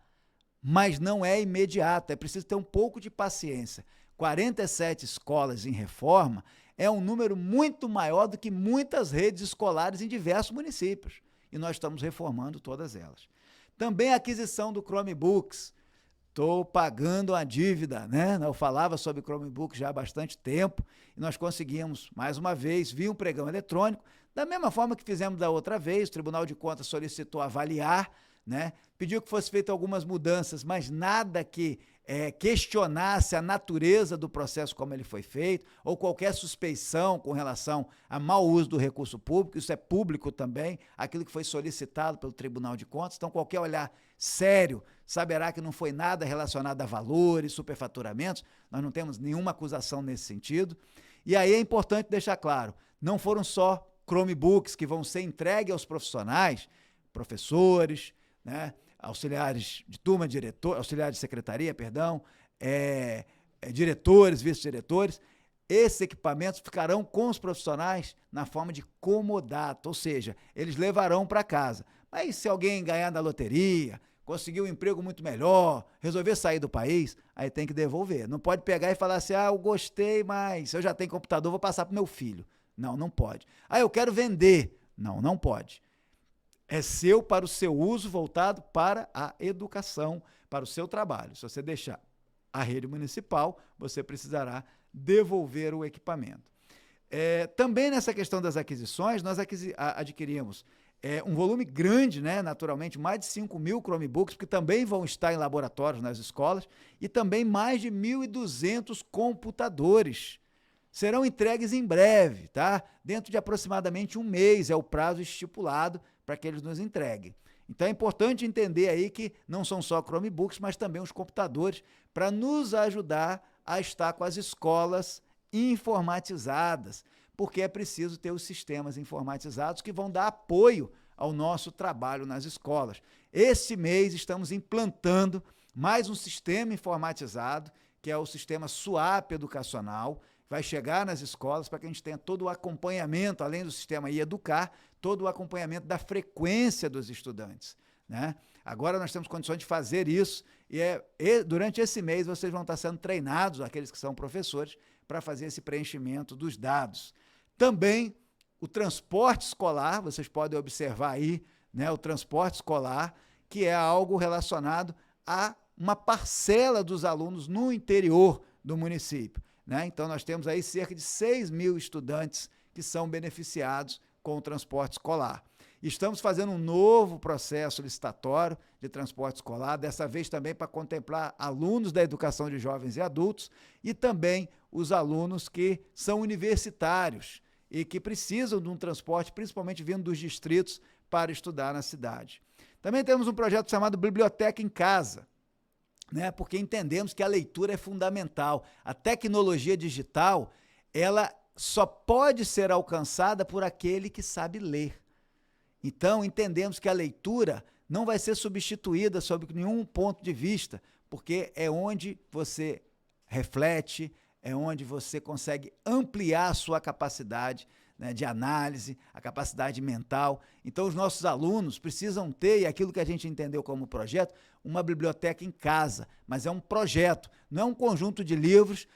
[SPEAKER 1] mas não é imediato, é preciso ter um pouco de paciência. 47 escolas em reforma é um número muito maior do que muitas redes escolares em diversos municípios. E nós estamos reformando todas elas. Também a aquisição do Chromebooks. Estou pagando a dívida, né? Eu falava sobre Chromebook já há bastante tempo e nós conseguimos, mais uma vez, via um pregão eletrônico, da mesma forma que fizemos da outra vez. O Tribunal de Contas solicitou avaliar, né? Pediu que fosse feita algumas mudanças, mas nada que questionasse a natureza do processo como ele foi feito, ou qualquer suspeição com relação a mau uso do recurso público. Isso é público também, aquilo que foi solicitado pelo Tribunal de Contas. Então, qualquer olhar sério saberá que não foi nada relacionado a valores, superfaturamentos. Nós não temos nenhuma acusação nesse sentido. E aí é importante deixar claro, não foram só Chromebooks que vão ser entregues aos profissionais, professores, né, auxiliares de turma, auxiliares de secretaria, diretores, vice-diretores. Esses equipamentos ficarão com os profissionais na forma de comodato, ou seja, eles levarão para casa. Mas se alguém ganhar na loteria, conseguir um emprego muito melhor, resolver sair do país, aí tem que devolver. Não pode pegar e falar assim, eu gostei, mas eu já tenho computador, vou passar para o meu filho. Não, não pode. Eu quero vender. Não, não pode. É seu para o seu uso, voltado para a educação, para o seu trabalho. Se você deixar a rede municipal, você precisará devolver o equipamento. Também nessa questão das aquisições, nós adquirimos um volume grande, né, naturalmente, mais de 5.000 Chromebooks, que também vão estar em laboratórios nas escolas, e também mais de 1.200 computadores. Serão entregues em breve, tá? Dentro de aproximadamente um mês é o prazo estipulado para que eles nos entreguem. Então é importante entender aí que não são só Chromebooks, mas também os computadores para nos ajudar a estar com as escolas informatizadas, porque é preciso ter os sistemas informatizados que vão dar apoio ao nosso trabalho nas escolas. Esse mês estamos implantando mais um sistema informatizado, que é o sistema SUAP educacional. Vai chegar nas escolas para que a gente tenha todo o acompanhamento, além do sistema Educar, todo o acompanhamento da frequência dos estudantes, né? Agora nós temos condições de fazer isso e durante esse mês vocês vão estar sendo treinados, aqueles que são professores, para fazer esse preenchimento dos dados. Também o transporte escolar, vocês podem observar aí, né, o transporte escolar, que é algo relacionado a uma parcela dos alunos no interior do município, né? Então, nós temos aí cerca de 6.000 estudantes que são beneficiados com o transporte escolar. Estamos fazendo um novo processo licitatório de transporte escolar, dessa vez também para contemplar alunos da educação de jovens e adultos e também os alunos que são universitários e que precisam de um transporte, principalmente vindo dos distritos, para estudar na cidade. Também temos um projeto chamado Biblioteca em Casa, né? Porque entendemos que a leitura é fundamental. A tecnologia digital, ela só pode ser alcançada por aquele que sabe ler. Então, entendemos que a leitura não vai ser substituída sob nenhum ponto de vista, porque é onde você reflete, é onde você consegue ampliar a sua capacidade, né, de análise, a capacidade mental. Então, os nossos alunos precisam ter, e aquilo que a gente entendeu como projeto, uma biblioteca em casa, mas é um projeto, não é um conjunto de livros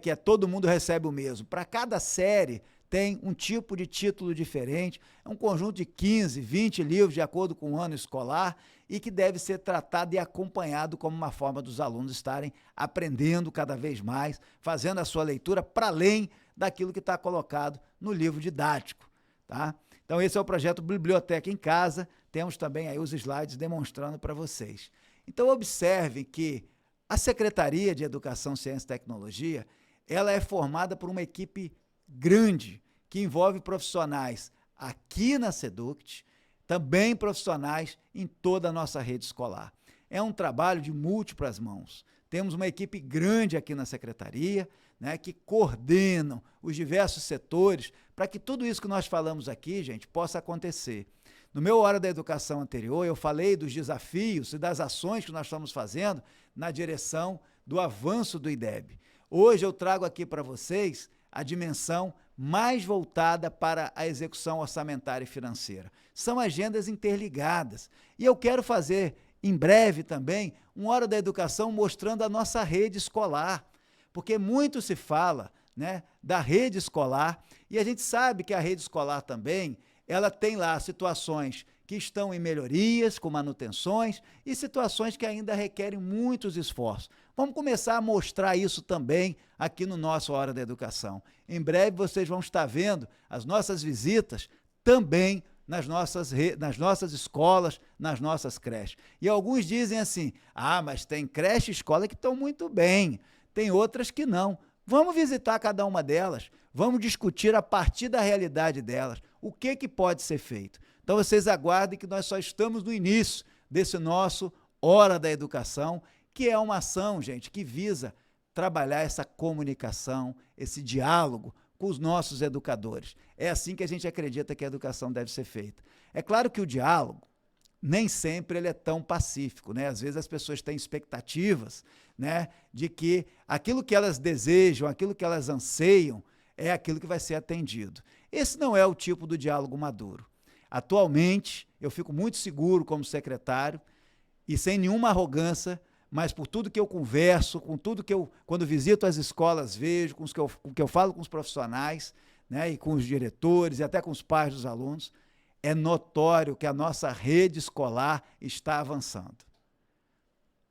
[SPEAKER 1] que todo mundo recebe o mesmo. Para cada série tem um tipo de título diferente, é um conjunto de 15, 20 livros de acordo com o ano escolar e que deve ser tratado e acompanhado como uma forma dos alunos estarem aprendendo cada vez mais, fazendo a sua leitura para além daquilo que está colocado no livro didático, tá? Então esse é o projeto Biblioteca em Casa, temos também aí os slides demonstrando para vocês. Então observem que a Secretaria de Educação, Ciência e Tecnologia, ela é formada por uma equipe grande, que envolve profissionais aqui na Seduct, também profissionais em toda a nossa rede escolar. É um trabalho de múltiplas mãos. Temos uma equipe grande aqui na Secretaria, né, que coordenam os diversos setores para que tudo isso que nós falamos aqui, gente, possa acontecer. No meu Hora da Educação anterior, eu falei dos desafios e das ações que nós estamos fazendo na direção do avanço do IDEB. Hoje eu trago aqui para vocês a dimensão mais voltada para a execução orçamentária e financeira. São agendas interligadas. E eu quero fazer, em breve também, uma Hora da Educação mostrando a nossa rede escolar, porque muito se fala, né, da rede escolar, e a gente sabe que a rede escolar também, ela tem lá situações que estão em melhorias, com manutenções, e situações que ainda requerem muitos esforços. Vamos começar a mostrar isso também aqui no nosso Hora da Educação. Em breve vocês vão estar vendo as nossas visitas também nas nossas escolas, nas nossas creches. E alguns dizem assim, mas tem creche e escola que estão muito bem, tem outras que não. Vamos visitar cada uma delas, vamos discutir a partir da realidade delas, o que pode ser feito. Então vocês aguardem que nós só estamos no início desse nosso Hora da Educação, que é uma ação, gente, que visa trabalhar essa comunicação, esse diálogo com os nossos educadores. É assim que a gente acredita que a educação deve ser feita. É claro que o diálogo nem sempre ele é tão pacífico, né? Às vezes as pessoas têm expectativas, né, de que aquilo que elas desejam, aquilo que elas anseiam, é aquilo que vai ser atendido. Esse não é o tipo do diálogo maduro. Atualmente, eu fico muito seguro como secretário e sem nenhuma arrogância, mas por tudo que eu converso, com tudo que eu, quando visito as escolas, vejo, com o que eu falo com os profissionais, né, e com os diretores e até com os pais dos alunos, é notório que a nossa rede escolar está avançando.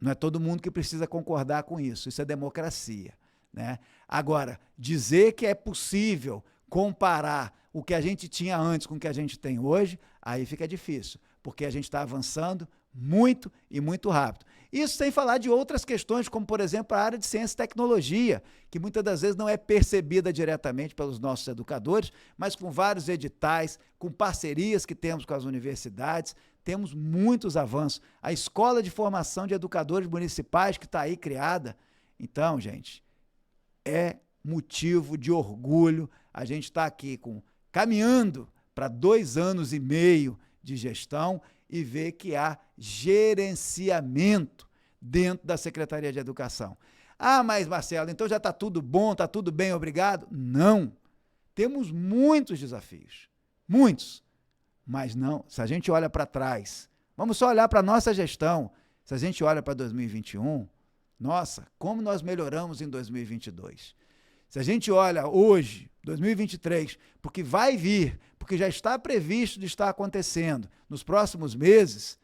[SPEAKER 1] Não é todo mundo que precisa concordar com isso é democracia, né? Agora, dizer que é possível comparar o que a gente tinha antes com o que a gente tem hoje, aí fica difícil, porque a gente está avançando muito e muito rápido. Isso sem falar de outras questões, como, por exemplo, a área de ciência e tecnologia, que muitas das vezes não é percebida diretamente pelos nossos educadores, mas com vários editais, com parcerias que temos com as universidades, temos muitos avanços. A Escola de Formação de Educadores Municipais, que está aí criada. Então, gente, é motivo de orgulho a gente está aqui caminhando para 2 anos e meio de gestão e ver que há gerenciamento dentro da Secretaria de Educação. Mas Marcelo, então já está tudo bom, está tudo bem, obrigado? Não. Temos muitos desafios, muitos. Mas não, se a gente olha para trás, vamos só olhar para a nossa gestão, se a gente olha para 2021, nossa, como nós melhoramos em 2022. Se a gente olha hoje, 2023, porque vai vir, porque já está previsto de estar acontecendo nos próximos meses,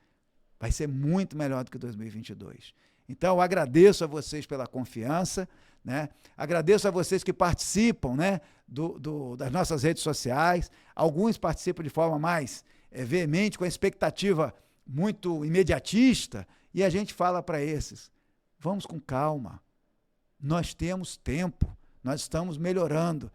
[SPEAKER 1] vai ser muito melhor do que 2022. Então, eu agradeço a vocês pela confiança, né? Agradeço a vocês que participam, né, das nossas redes sociais. Alguns participam de forma mais veemente, com a expectativa muito imediatista, e a gente fala para esses, vamos com calma, nós temos tempo, nós estamos melhorando.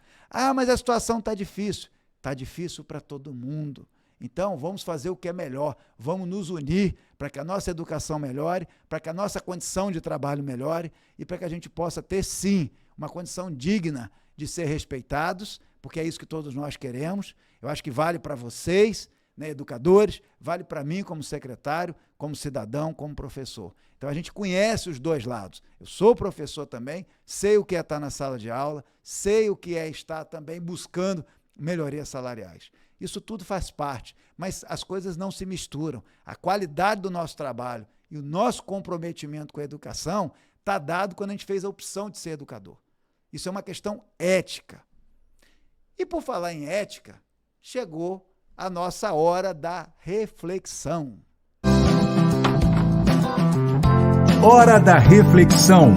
[SPEAKER 1] Mas a situação está difícil para todo mundo. Então, vamos fazer o que é melhor, vamos nos unir para que a nossa educação melhore, para que a nossa condição de trabalho melhore e para que a gente possa ter, sim, uma condição digna de ser respeitados, porque é isso que todos nós queremos. Eu acho que vale para vocês, né, educadores, vale para mim como secretário, como cidadão, como professor. Então a gente conhece os dois lados. Eu sou professor também, sei o que é estar na sala de aula, sei o que é estar também buscando melhorias salariais. Isso tudo faz parte, mas as coisas não se misturam. A qualidade do nosso trabalho e o nosso comprometimento com a educação está dado quando a gente fez a opção de ser educador. Isso é uma questão ética. E por falar em ética, chegou a nossa hora da reflexão.
[SPEAKER 2] Hora da reflexão.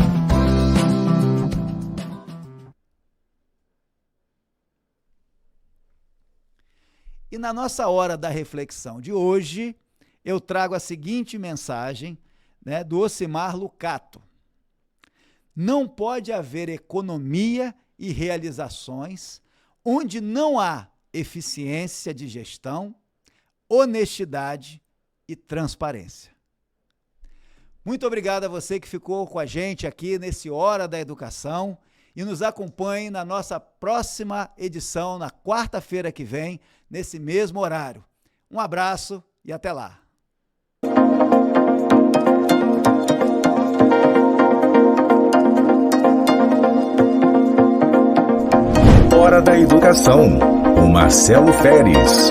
[SPEAKER 1] E na nossa hora da reflexão de hoje, eu trago a seguinte mensagem, né, do Ocimar Lucato. Não pode haver economia e realizações onde não há eficiência de gestão, honestidade e transparência. Muito obrigado a você que ficou com a gente aqui nesse Hora da Educação e nos acompanhe na nossa próxima edição, na quarta-feira que vem, nesse mesmo horário. Um abraço e até lá.
[SPEAKER 2] Hora da Educação, com Marcelo Feres.